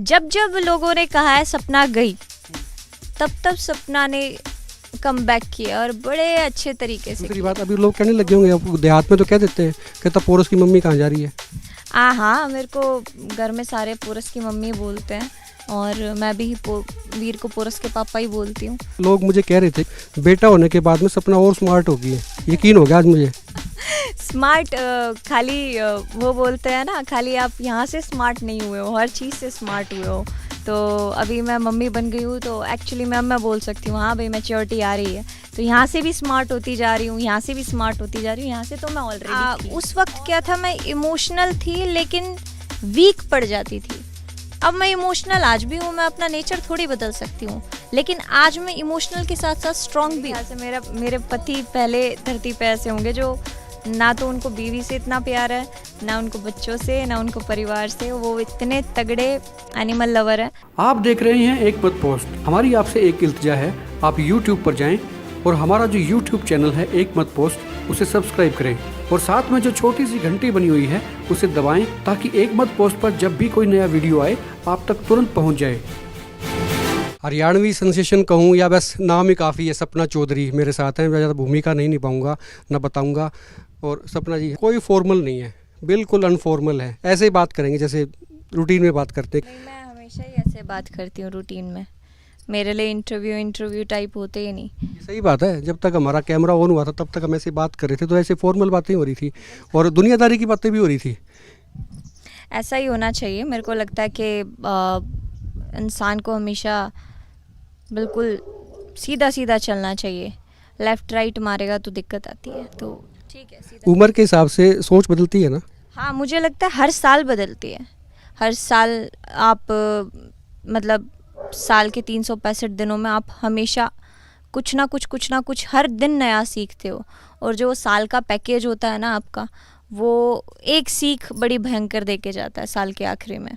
जब जब लोगों ने कहा है सपना गई, तब तब सपना ने कम बैक किया और बड़े अच्छे तरीके से दूसरी बात, अभी लोग कहने लगे होंगे, अब देहात में तो कह देते हैं कहता पोरस की मम्मी कहाँ जा रही है। हाँ, मेरे को घर में सारे पोरस की मम्मी बोलते हैं और मैं भी वीर को पोरस के पापा ही बोलती हूँ। लोग मुझे कह रहे थे बेटा होने के बाद में सपना और स्मार्ट हो गई है, यकीन हो गया आज मुझे। स्मार्ट खाली वो बोलते हैं ना, खाली आप यहाँ से स्मार्ट नहीं हुए हो, हर चीज़ से स्मार्ट हुए हो। तो अभी मैं मम्मी बन गई हूँ तो एक्चुअली मैं बोल सकती हूँ हाँ भाई मैच्योरिटी आ रही है, तो यहाँ से भी स्मार्ट होती जा रही हूँ, यहाँ से भी स्मार्ट होती जा रही हूँ, यहाँ से तो मैं ऑलरेडी उस वक्त क्या था, मैं इमोशनल थी लेकिन वीक पड़ जाती थी। अब मैं इमोशनल आज भी हूँ, मैं अपना नेचर थोड़ी बदल सकती हूँ, लेकिन आज मैं इमोशनल के साथ साथ स्ट्रॉन्ग भी। ऐसे मेरे पति पहले धरती पे ऐसे होंगे जो ना तो उनको बीवी से इतना प्यार है, ना उनको बच्चों से, ना उनको परिवार से, वो इतने तगड़े एनिमल लवर है। आप देख रहे हैं एक मत पोस्ट। हमारी आपसे एक इल्तिजा है, आप YouTube पर जाएं और हमारा जो YouTube चैनल है एक मत पोस्ट, उसे सब्सक्राइब करें और साथ में जो छोटी सी घंटी बनी हुई है उसे दबाएं ताकि एक मत पोस्ट पर जब भी कोई नया वीडियो आए आप तक तुरंत पहुंच जाए। हरियाणवी सेंसेशन कहूँ या बस नाम ही काफ़ी है, सपना चौधरी मेरे साथ हैं। मैं ज़्यादा भूमिका नहीं निभाऊंगा, ना बताऊंगा। और सपना जी कोई फॉर्मल नहीं है, बिल्कुल अनफॉर्मल है, ऐसे ही बात करेंगे जैसे रूटीन में बात करते हैं। मैं हमेशा ही ऐसे बात करती हूँ रूटीन में, मेरे लिए इंटरव्यू टाइप होते ही नहीं। सही बात है, जब तक हमारा कैमरा ऑन हुआ था तब तक हम ऐसे बात कर रहे थे, तो ऐसे फॉर्मल बातें हो रही थी और दुनियादारी की बातें भी हो रही थी। ऐसा ही होना चाहिए। मेरे को लगता है कि इंसान को हमेशा बिल्कुल सीधा सीधा चलना चाहिए, लेफ़्ट राइट मारेगा तो दिक्कत आती है। तो ठीक है, सीधा। उम्र के हिसाब से सोच बदलती है ना? हाँ, मुझे लगता है हर साल बदलती है। हर साल आप मतलब साल के 365 दिनों में आप हमेशा कुछ ना कुछ हर दिन नया सीखते हो, और जो साल का पैकेज होता है ना आपका, वो एक सीख बड़ी भयंकर दे के जाता है साल के आखिरी में।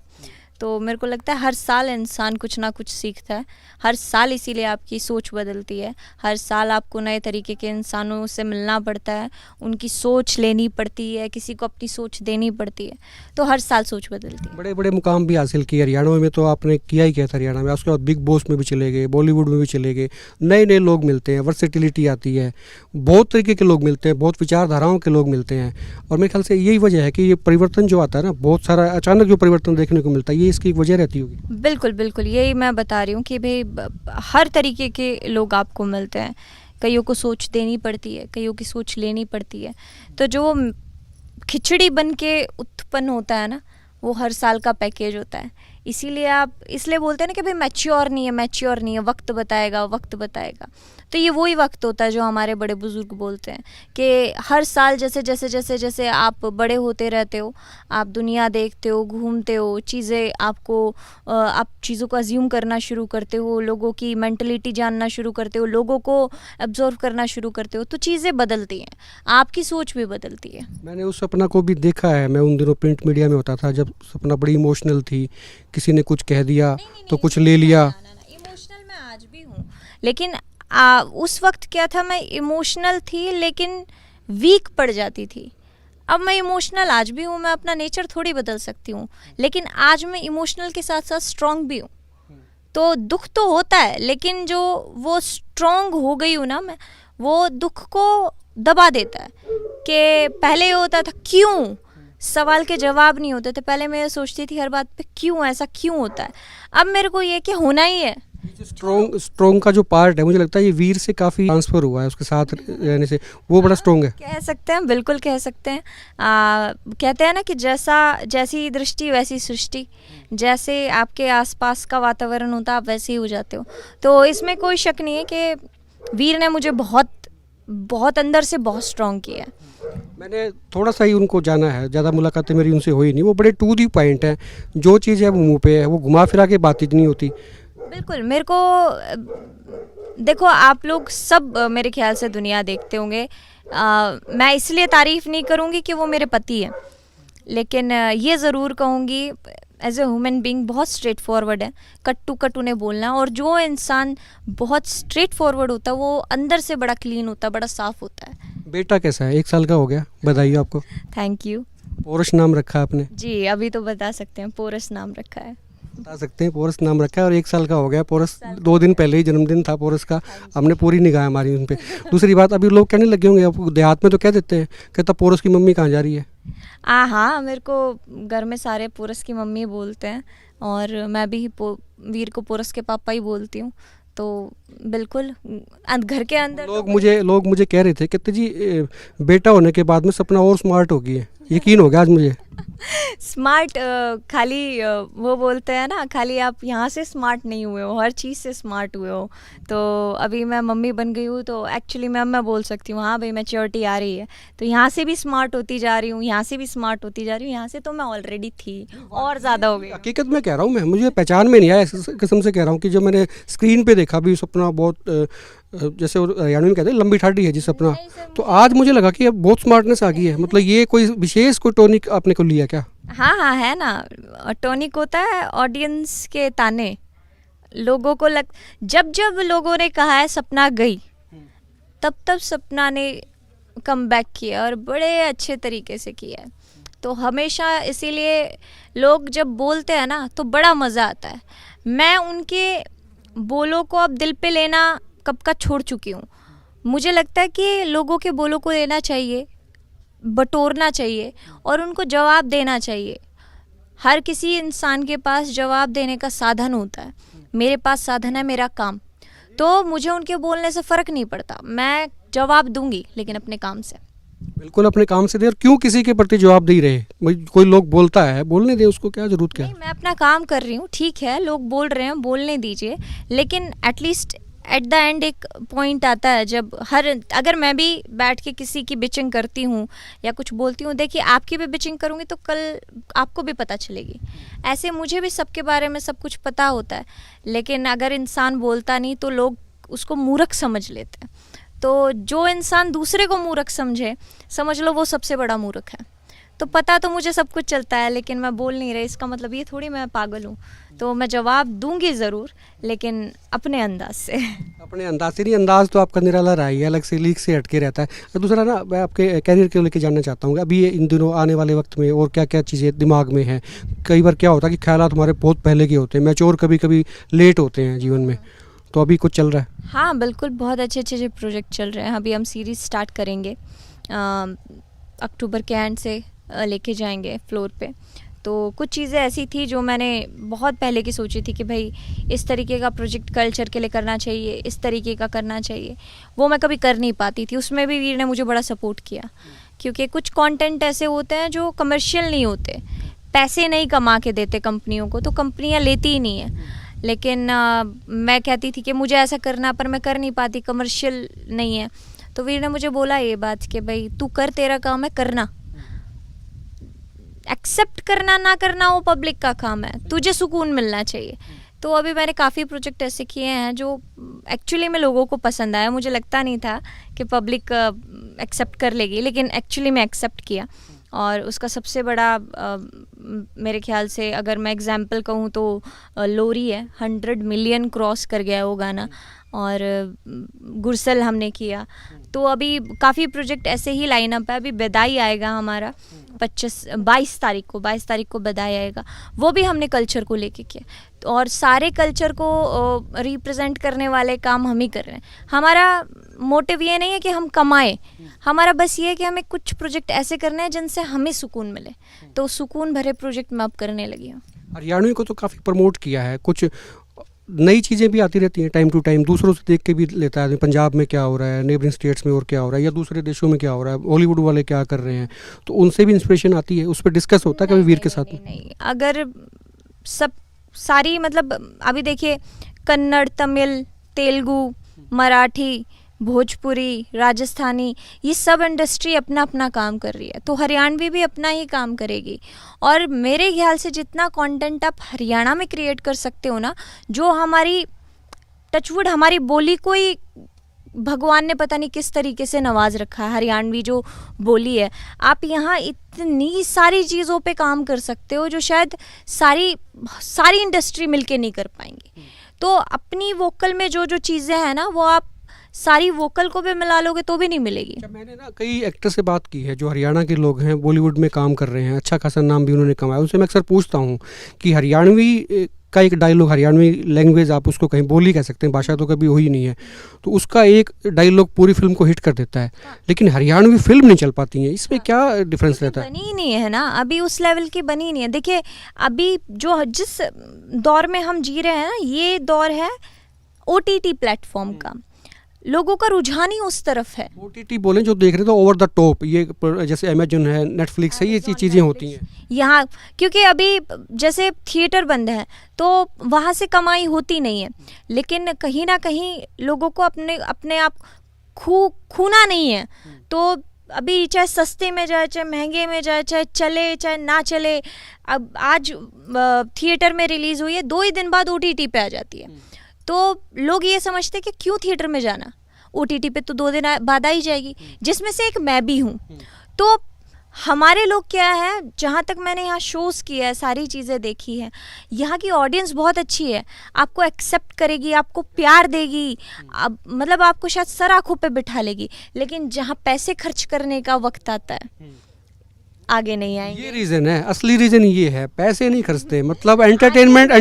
तो मेरे को लगता है हर साल इंसान कुछ ना कुछ सीखता है, हर साल इसीलिए आपकी सोच बदलती है। हर साल आपको नए तरीके के इंसानों से मिलना पड़ता है, उनकी सोच लेनी पड़ती है, किसी को अपनी सोच देनी पड़ती है, तो हर साल सोच बदलती है। बड़े बड़े मुकाम भी हासिल किए हरियाणा में, तो आपने किया ही क्या था हरियाणा में। उसके बाद बिग बॉस में भी चले गए, बॉलीवुड में भी चले गए, नए नए लोग मिलते हैं, वर्सेटिलिटी आती है, बहुत तरीके के लोग मिलते हैं, बहुत विचारधाराओं के लोग मिलते हैं। और मेरे ख्याल से यही वजह है कि ये परिवर्तन जो आता है ना, बहुत सारा अचानक जो परिवर्तन देखने को मिलता है, ये इसकी एक वजह रहती होगी। बिल्कुल यही मैं बता रही हूँ कि भाई हर तरीके के लोग आपको मिलते हैं, कईयों को सोच देनी पड़ती है, कईयों की सोच लेनी पड़ती है। तो जो खिचड़ी बन के उत्पन्न होता है ना, वो हर साल का पैकेज होता है। इसीलिए आप इसलिए बोलते हैं ना कि भाई मैच्योर नहीं है, वक्त बताएगा। तो ये वही वक्त होता है जो हमारे बड़े बुजुर्ग बोलते हैं कि हर साल जैसे आप बड़े होते रहते हो, आप दुनिया देखते हो, घूमते हो, आप चीज़ों को अज्यूम करना शुरू करते हो, लोगों की मेंटलिटी जानना शुरू करते हो, लोगों को एब्जॉर्व करना शुरू करते हो, तो चीज़ें बदलती हैं, आपकी सोच भी बदलती है। मैंने उस सपना को भी देखा है। मैं उन दिनों प्रिंट मीडिया में होता था जब सपना बड़ी इमोशनल थी, किसी ने कुछ कह दिया तो कुछ ले लिया। इमोशनल मैं आज भी हूँ, लेकिन उस वक्त क्या था, मैं इमोशनल थी लेकिन वीक पड़ जाती थी। अब मैं इमोशनल आज भी हूँ, मैं अपना नेचर थोड़ी बदल सकती हूँ, लेकिन आज मैं इमोशनल के साथ साथ स्ट्रॉन्ग भी हूँ। तो दुख तो होता है, लेकिन जो वो स्ट्रॉन्ग हो गई हूँ ना मैं, वो दुख को दबा देता है। कि पहले ये होता था क्यों, सवाल के जवाब नहीं होते थे, पहले मैं ये सोचती थी हर बात पे क्यों, ऐसा क्यों होता है। अब मेरे को ये कि होना ही है। स्ट्रॉन्ग का जो पार्ट है, मुझे लगता है ये वीर से काफ़ी ट्रांसफर हुआ है, उसके साथ रहने से वो बड़ा स्ट्रॉन्ग है। कह सकते हैं, बिल्कुल कह सकते हैं। कहते हैं ना कि जैसी दृष्टि वैसी सृष्टि, जैसे आपके आसपास का वातावरण होता है आप वैसे ही हो जाते हो। तो इसमें कोई शक नहीं है कि वीर ने मुझे बहुत अंदर से बहुत स्ट्रॉन्ग किया है। मैंने थोड़ा सा ही उनको जाना है, ज़्यादा मुलाकातें मेरी उनसे हुई नहीं। वो बड़े टू दी पॉइंट है, जो चीज़ है वो मुंह पे है, वो घुमा फिरा के बातचीत नहीं होती। बिल्कुल, मेरे को देखो, आप लोग सब मेरे ख्याल से दुनिया देखते होंगे। मैं इसलिए तारीफ़ नहीं करूँगी कि वो मेरे पति हैं, लेकिन ये ज़रूर कहूँगी एज ए ह्यूमन बीइंग बहुत स्ट्रेट फॉरवर्ड है, कट टू कट उन्हें बोलना। और जो इंसान बहुत स्ट्रेट फॉरवर्ड होता है वो अंदर से बड़ा क्लीन होता है, बड़ा साफ होता है। बेटा कैसा है? 1 साल का हो गया, बधाई आपको। Thank you. पोरस नाम रखा आपने? जी, अभी तो बता सकते हैं, पोरस नाम रखा है। बता सकते हैं पोरस नाम रखा है और 1 साल का हो गया पोरस। 2 दिन पहले ही जन्मदिन था पोरस का। हमने पूरी निगाह हमारी उन पे। दूसरी बात, अभी लोग कहने लगे होंगे, अब देहात में तो कह देते हैं, कहता पोरस की मम्मी कहाँ जा रही है। हाँ, मेरे को घर में सारे पोरस की मम्मी बोलते हैं और मैं भी वीर को पोरस के पापा ही बोलती हूँ। तो बिल्कुल घर के अंदर लोग मुझे कह रहे थे, कहते जी बेटा होने के बाद में सपना और स्मार्ट हो गई है। यकीन हो गया आज मुझे। स्मार्ट खाली वो बोलते हैं ना, खाली आप यहाँ से स्मार्ट नहीं हुए हो, हर चीज़ से स्मार्ट हुए हो। तो अभी मैं मम्मी बन गई हूँ तो एक्चुअली मैं बोल सकती हूँ हाँ भाई मैच्योरिटी आ रही है। तो यहाँ से भी स्मार्ट होती जा रही हूँ, यहाँ से भी स्मार्ट होती जा रही हूँ, यहाँ से तो मैं ऑलरेडी थी और ज़्यादा हो गई। हकीकत में कह रहा हूँ मैं, मुझे पहचान में नहीं आया, कसम से कह रहा हूँ कि जो मैंने स्क्रीन पे देखा भी सपना बहुत जैसे हरियाणवी में कहते हैं लंबी ठाडी है जी सपना। तो आज मुझे लगा कि अब बहुत स्मार्टनेस आ गई है। मतलब ये कोई विशेष कोई टॉनिक आपने को लिया क्या? हाँ है ना, टॉनिक होता है ऑडियंस के ताने। लोगों को जब लोगों ने कहा है सपना गई, तब सपना ने कम बैक किया और बड़े अच्छे तरीके से किया है। तो हमेशा इसीलिए लोग जब बोलते हैं ना तो बड़ा मज़ा आता है। मैं उनके बोलों को अब दिल पे लेना कब का छोड़ चुकी हूँ। मुझे लगता है कि लोगों के बोलों को लेना चाहिए, बटोरना चाहिए और उनको जवाब देना चाहिए। हर किसी इंसान के पास जवाब देने का साधन होता है। मेरे पास साधन है मेरा काम। तो मुझे उनके बोलने से फ़र्क नहीं पड़ता, मैं जवाब दूंगी लेकिन अपने काम से। बिल्कुल अपने काम से दे। और क्यों किसी के प्रति जवाब दे रहे? कोई लोग बोलता है, बोलने दे, उसको क्या जरूरत क्या है? मैं अपना काम कर रही हूँ, ठीक है, लोग बोल रहे हैं बोलने दीजिए, लेकिन एटलीस्ट एट द एंड एक पॉइंट आता है जब अगर मैं भी बैठ के किसी की बिचिंग करती हूँ या कुछ बोलती हूँ, देखिए आपकी भी बिचिंग करूँगी तो कल आपको भी पता चलेगी। ऐसे मुझे भी सबके बारे में सब कुछ पता होता है, लेकिन अगर इंसान बोलता नहीं तो लोग उसको मूर्ख समझ लेते हैं। तो जो इंसान दूसरे को मूर्ख समझ लो वो सबसे बड़ा मूर्ख है। तो पता तो मुझे सब कुछ चलता है लेकिन मैं बोल नहीं रही, इसका मतलब ये थोड़ी मैं पागल हूँ। तो मैं जवाब दूंगी ज़रूर, लेकिन अपने अंदाज से। अपने अंदाज से नहीं, अंदाज तो आपका निराला रहा ही, अलग से लीक से हटके रहता है। और दूसरा ना, मैं आपके कैरियर को लेकर जानना चाहता हूँ अभी इन दिनों आने वाले वक्त में और क्या क्या चीज़ें दिमाग में हैं। कई बार क्या होता है कि ख्यालात हमारे बहुत पहले के होते हैं, मैच्योर कभी कभी लेट होते हैं जीवन में। तो अभी कुछ चल रहा है? हाँ बिल्कुल, बहुत अच्छे प्रोजेक्ट चल रहे हैं। अभी हम सीरीज़ स्टार्ट करेंगे, अक्टूबर के एंड से लेके जाएंगे फ्लोर पे। तो कुछ चीज़ें ऐसी थी जो मैंने बहुत पहले की सोची थी कि भाई इस तरीके का प्रोजेक्ट कल्चर के लिए करना चाहिए, इस तरीके का करना चाहिए, वो मैं कभी कर नहीं पाती थी। उसमें भी वीर ने मुझे बड़ा सपोर्ट किया, क्योंकि कुछ कंटेंट ऐसे होते हैं जो कमर्शियल नहीं होते, पैसे नहीं कमा के देते कंपनियों को, तो कंपनियां लेती ही नहीं है। लेकिन मैं कहती थी कि मुझे ऐसा करना, पर मैं कर नहीं पाती, कमर्शियल नहीं है। तो वीर ने मुझे बोला ये बात कि भाई तू कर, तेरा काम है करना, एक्सेप्ट करना ना करना वो पब्लिक का काम है, तुझे सुकून मिलना चाहिए। तो अभी मैंने काफ़ी प्रोजेक्ट ऐसे किए हैं जो एक्चुअली में लोगों को पसंद आया। मुझे लगता नहीं था कि पब्लिक एक्सेप्ट कर लेगी, लेकिन एक्चुअली मैं एक्सेप्ट किया। और उसका सबसे बड़ा मेरे ख्याल से अगर मैं एग्जांपल कहूँ तो लोरी है, 100 मिलियन क्रॉस कर गया वो गाना। और गुरसल हमने किया। तो अभी काफ़ी प्रोजेक्ट ऐसे ही लाइनअप है। अभी बधाई आएगा हमारा 22 तारीख को बधाई आएगा, वो भी हमने कल्चर को लेके किया। तो और सारे कल्चर को रिप्रेजेंट करने वाले काम हम ही कर रहे हैं। हमारा मोटिव ये नहीं है कि हम कमाएं, हमारा बस ये है कि हमें कुछ प्रोजेक्ट ऐसे करने हैं जिनसे हमें सुकून मिले। तो सुकून भरे प्रोजेक्ट मैं अब करने लगी हूँ। हरियाणवी को तो काफ़ी प्रमोट किया है, कुछ नई चीज़ें भी आती रहती हैं टाइम टू टाइम, दूसरों से देख के भी लेता है, पंजाब में क्या हो रहा है, नेबरिंग स्टेट्स में और क्या हो रहा है, या दूसरे देशों में क्या हो रहा है, हॉलीवुड वाले क्या कर रहे हैं, तो उनसे भी इंस्पिरेशन आती है, उस पर डिस्कस होता है कभी वीर के साथ? नहीं, अगर सब सारी मतलब अभी देखिए कन्नड़, तमिल, तेलुगु, मराठी, भोजपुरी, राजस्थानी, ये सब इंडस्ट्री अपना अपना काम कर रही है, तो हरियाणवी भी अपना ही काम करेगी। और मेरे ख्याल से जितना कंटेंट आप हरियाणा में क्रिएट कर सकते हो ना, जो हमारी टचवुड हमारी बोली को ही भगवान ने पता नहीं किस तरीके से नवाज रखा है, हरियाणवी जो बोली है, आप यहाँ इतनी सारी चीज़ों पे काम कर सकते हो जो शायद सारी इंडस्ट्री मिलके नहीं कर पाएंगी। तो अपनी वोकल में जो जो चीज़ें हैं ना, वो आप सारी वोकल को भी मिला लोगे तो भी नहीं मिलेगी। मैंने ना कई एक्टर से बात की है जो हरियाणा के लोग हैं, बॉलीवुड में काम कर रहे हैं, अच्छा खासा नाम भी उन्होंने कमाया। उनसे मैं अक्सर पूछता हूँ कि हरियाणवी का एक डायलॉग हरियाणवी लैंग्वेज आप उसको कहीं बोली कह सकते हैं, भाषा तो कभी हुई नहीं है, तो उसका एक डायलॉग पूरी फिल्म को हिट कर देता है, लेकिन हरियाणवी फिल्म नहीं चल पाती है, इसमें क्या डिफरेंस रहता है? बनी ही नहीं है ना, अभी उस लेवल की बनी ही नहीं है। देखिए अभी जो जिस दौर में हम जी रहे हैं ना, ये दौर है OTT प्लेटफॉर्म का, लोगों का रुझान ही उस तरफ है। OTT बोले जो देख रहे तो ओवर द टॉप, ये जैसे अमेजन है, नेटफ्लिक्स है, ये चीज़ें होती हैं यहाँ, क्योंकि अभी जैसे थिएटर बंद है तो वहाँ से कमाई होती नहीं है, लेकिन कहीं ना कहीं लोगों को अपने आप खूना नहीं है, तो अभी चाहे सस्ते में जाए, चाहे महंगे में जाए, चाहे चले चाहे ना चले, अब आज थिएटर में रिलीज़ हुई है, 2 ही दिन बाद OTT पे आ जाती है, तो लोग ये समझते हैं कि क्यों थिएटर में जाना, OTT पे तो 2 दिन बाद आ ही जाएगी, जिसमें से एक मैं भी हूँ। तो हमारे लोग क्या है, जहाँ तक मैंने यहाँ शोज़ किया है, सारी चीज़ें देखी हैं, यहाँ की ऑडियंस बहुत अच्छी है, आपको एक्सेप्ट करेगी, आपको प्यार देगी, अब मतलब आपको शायद सर आँखों पे बिठा लेगी, लेकिन जहाँ पैसे खर्च करने का वक्त आता है आगे नहीं आएंगे। ये रीज़न है, असली रीज़न ये है, पैसे नहीं खर्चते, मतलब एंटरटेनमेंट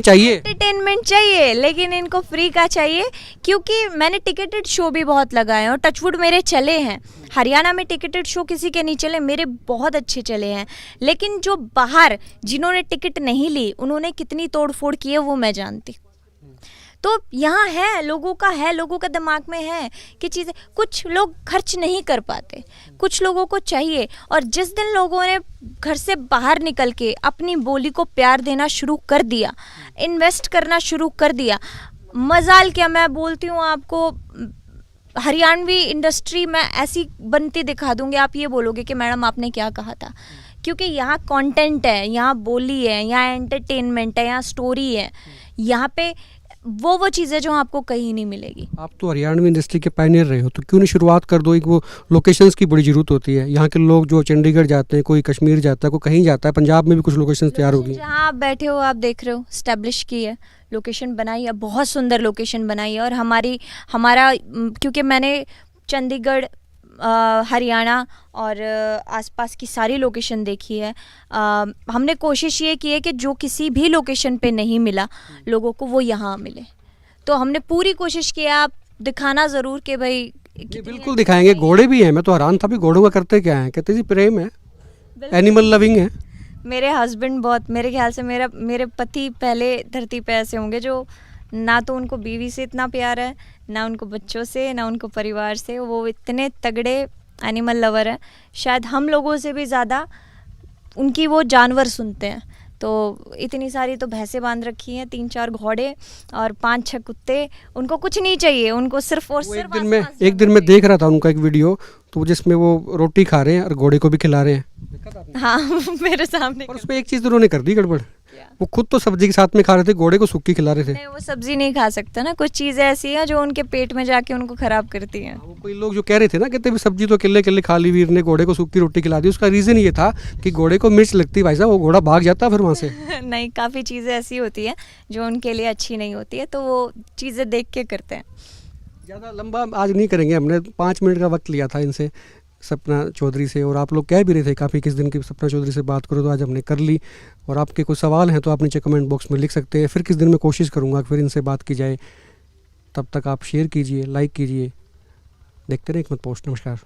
चाहिए, एंटरटेनमेंट चाहिए, लेकिन इनको फ्री का चाहिए, क्योंकि मैंने टिकटेड शो भी बहुत लगाए हैं और टचवुड मेरे चले हैं। हरियाणा में टिकटेड शो किसी के नहीं चले, मेरे बहुत अच्छे चले हैं, लेकिन जो बाहर जिन्होंने टिकट नहीं ली उन्होंने कितनी तोड़ फोड़ की है वो मैं जानती। तो यहाँ है, लोगों का दिमाग में है कि चीज़ें, कुछ लोग खर्च नहीं कर पाते, कुछ लोगों को चाहिए, और जिस दिन लोगों ने घर से बाहर निकल के अपनी बोली को प्यार देना शुरू कर दिया, इन्वेस्ट करना शुरू कर दिया, मजाल क्या, मैं बोलती हूँ आपको, हरियाणवी इंडस्ट्री मैं ऐसी बनती दिखा दूँगी, आप ये बोलोगे कि मैडम आपने क्या कहा था, क्योंकि यहाँ कंटेंट है, यहाँ बोली है, यहाँ एंटरटेनमेंट है, यहाँ स्टोरी है, यहाँ पे वो चीज़ें जो आपको कहीं नहीं मिलेगी। आप तो हरियाणवी इंडस्ट्री के पायनियर रहे हो, तो क्यों नहीं शुरुआत कर दो, एक वो लोकेशंस की बड़ी ज़रूरत होती है, यहाँ के लोग जो चंडीगढ़ जाते हैं, कोई कश्मीर जाता है, कोई कहीं जाता है, पंजाब में भी कुछ लोकेशंस तैयार होगी, जहाँ आप बैठे हो आप देख रहे हो, स्टैब्लिश की है, लोकेशन बनाई है, बहुत सुंदर लोकेशन बनाई है, और हमारा क्योंकि मैंने चंडीगढ़, हरियाणा और आसपास की सारी लोकेशन देखी है, हमने कोशिश ये की है कि जो किसी भी लोकेशन पे नहीं मिला लोगों को वो यहाँ मिले, तो हमने पूरी कोशिश की है, आप दिखाना ज़रूर कि भाई ये बिल्कुल दिखाएंगे। घोड़े भी हैं, मैं तो हैरान था भी घोड़ों का करते क्या है, कहते जी प्रेम है, एनिमल लविंग है। मेरे हस्बैंड बहुत, मेरे ख्याल से मेरे पति पहले धरती पे ऐसे होंगे जो ना तो उनको बीवी से इतना प्यार है, ना उनको बच्चों से, ना उनको परिवार से, वो इतने तगड़े एनिमल लवर हैं, शायद हम लोगों से भी ज़्यादा उनकी वो जानवर सुनते हैं। तो इतनी सारी तो भैंसें बांध रखी हैं, 3-4 घोड़े और 5-6 कुत्ते, उनको कुछ नहीं चाहिए, उनको सिर्फ और सिर्फ एक दिन में देख रहा था उनका एक वीडियो, तो जिसमें वो रोटी खा रहे हैं और घोड़े को भी खिला रहे हैं। हाँ मेरे सामने। और उसमें एक चीज़ उन्होंने कर दी गड़बड़, वो खुद तो सब्जी के साथ में खा रहे थे, घोड़े को सूखी खिला रहे थे। नहीं, वो सब्जी नहीं खा सकता ना, कुछ चीज़ें ऐसी हैं जो उनके पेट में जाके उनको खराब करती हैं। वो कोई लोग जो कह रहे थे ना, कहते भी सब्जी तो किले खा ली वीर ने, घोड़े को सूखी रोटी खिला दी, उसका रीज़न ये था कि घोड़े को मिर्च लगती, भाई साहब वो घोड़ा भाग जाता फिर वहाँ से। नहीं, काफ़ी चीज़ें ऐसी होती हैं जो उनके लिए अच्छी नहीं होती है, तो वो चीज़ें देख के करते हैं। ज़्यादा लंबा आज नहीं करेंगे, हमने 5 मिनट का वक्त लिया था इनसे, सपना चौधरी से, और आप लोग कह भी रहे थे काफ़ी किस दिन की सपना चौधरी से बात करो, तो आज हमने कर ली। और आपके कोई सवाल हैं तो आप नीचे कमेंट बॉक्स में लिख सकते हैं, फिर किस दिन मैं कोशिश करूँगा फिर इनसे बात की जाए। तब तक आप शेयर कीजिए, लाइक कीजिए, देखते रहें एक मत पोस्ट। नमस्कार।